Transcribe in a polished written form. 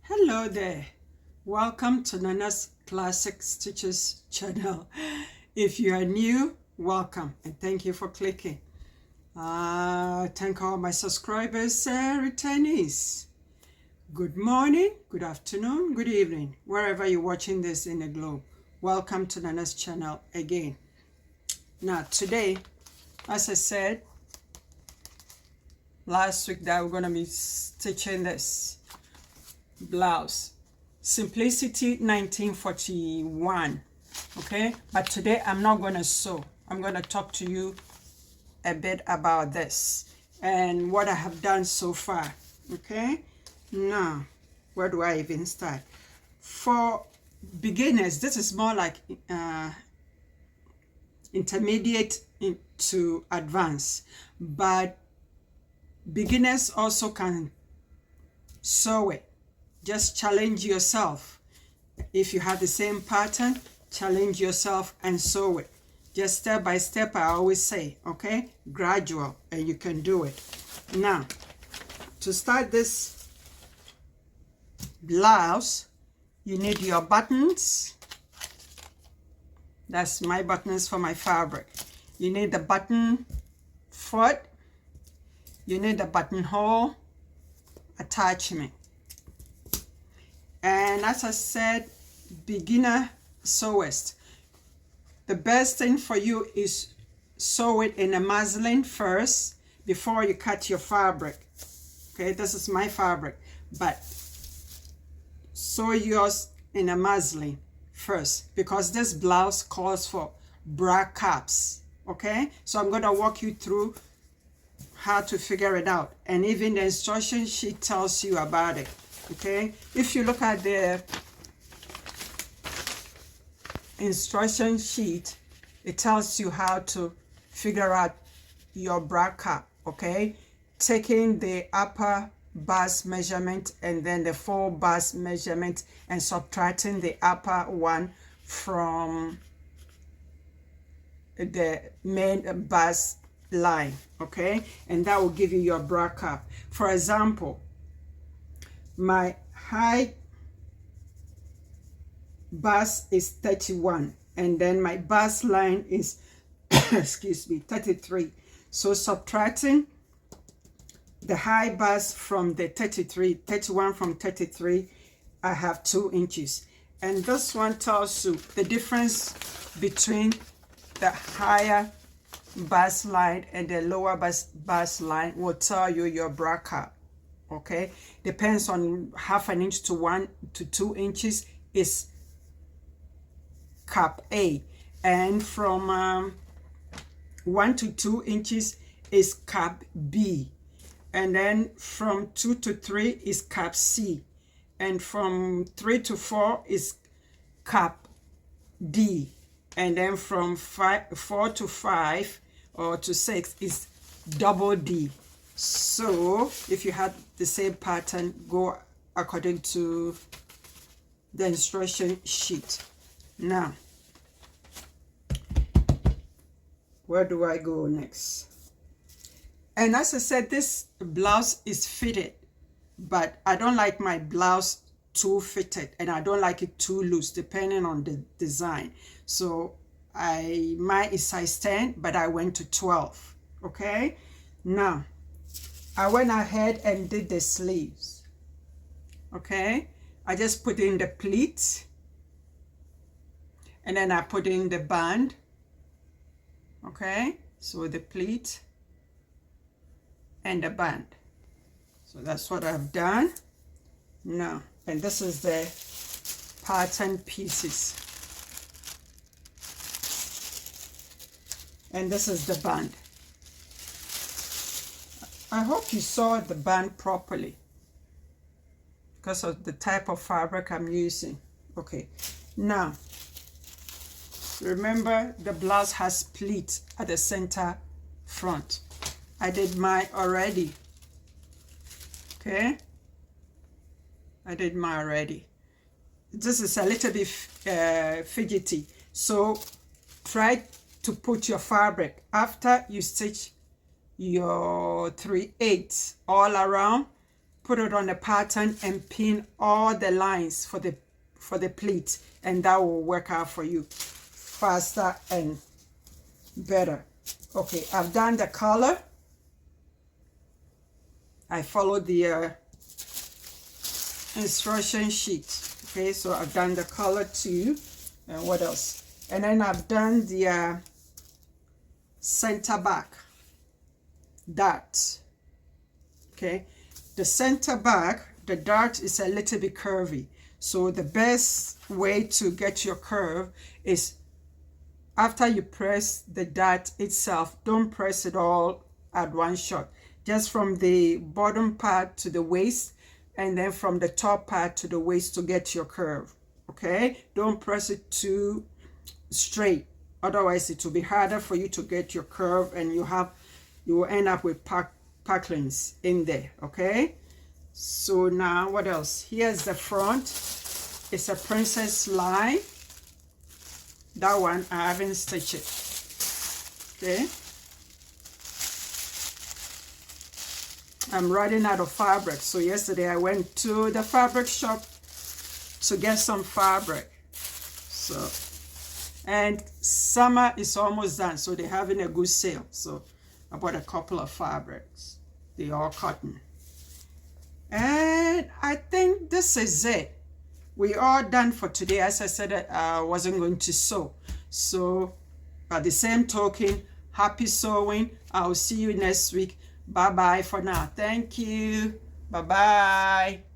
Hello there, welcome to Nana's Classic Stitches channel. If you are new, welcome and thank you for clicking. Thank all my subscribers and returnees. Good morning, good afternoon, good evening, wherever you're watching this in the globe. Welcome to Nana's channel again. Now today, as I said last week, that we're going to be stitching this blouse, Simplicity 1941. Okay, but today I'm not going to sew. I'm going to talk to you a bit about this and what I have done so far. Okay, now where do I even start? For beginners, this is more like intermediate to advanced, but beginners also can sew it. Just challenge yourself. If you have the same pattern, challenge yourself and sew it. Just step by step, I always say, okay? Gradual, and you can do it. Now, to start this blouse, you need your buttons. That's my buttons for my fabric. You need the button foot. You need the buttonhole attachment. And as I said, beginner sewist, the best thing for you is sew it in a muslin first before you cut your fabric. Okay, this is my fabric, but sew yours in a muslin first because this blouse calls for bra caps. Okay, so I'm going to walk you through how to figure it out, and even the instruction sheet tells you about it. Okay, if you look at the instruction sheet, it tells you how to figure out your bra cap. Okay, taking the upper bust measurement and then the full bust measurement and subtracting the upper one from the main bust line. Okay, and that will give you your bra cap. For example, my high bust is 31 and then my bust line is excuse me, 33. So subtracting the high bust from the 31 from 33, I have 2 inches. And this one tells you the difference between the higher bust line and the lower bust line will tell you your bra cap. Okay, depends on half an inch to 1 to 2 inches is cap A, and from 1 to 2 inches is cap B, and then from 2 to 3 is cap C, and from 3 to 4 is cap D, and then from 4 to 5 or to 6 is double D. So if you had the same pattern, go according to the instruction sheet. Now, where do I go next? And as I said, this blouse is fitted, but I don't like my blouse too fitted and I don't like it too loose, depending on the design. So mine is size 10, but I went to 12. Okay, now I went ahead and did the sleeves. Okay, I just put in the pleat and then I put in the band. Okay, so the pleat and the band. So that's what I've done now, and this is the pattern pieces, and this is the band. I hope you saw the band properly because of the type of fabric I'm using. Okay, now remember the blouse has pleat at the center front. I did mine already. Okay, I did mine already. This is a little bit fidgety, so try to put your fabric after you stitch your 3/8 all around. put it on the pattern and pin all the lines for the pleat, and that will work out for you faster and better. Okay, I've done the color. I followed the instruction sheet. Okay, so I've done the color too. And what else? And then I've done the center back dart. Okay, the center back, the dart is a little bit curvy. So the best way to get your curve is after you press the dart itself, don't press it all at one shot. Just from the bottom part to the waist, and then from the top part to the waist to get your curve. Okay, don't press it too straight, otherwise it will be harder for you to get your curve, and you will end up with packlings in there. Okay, so now what else? Here's the front. It's a princess line. That one I haven't stitched it. Okay, I'm running out of fabric, so yesterday I went to the fabric shop to get some fabric. So, and summer is almost done, so they're having a good sale. So I bought a couple of fabrics. They all cotton. And I think this is it. We are done for today. As I said, I wasn't going to sew. So by the same token, happy sewing. I'll see you next week. Bye-bye for now. Thank you. Bye-bye.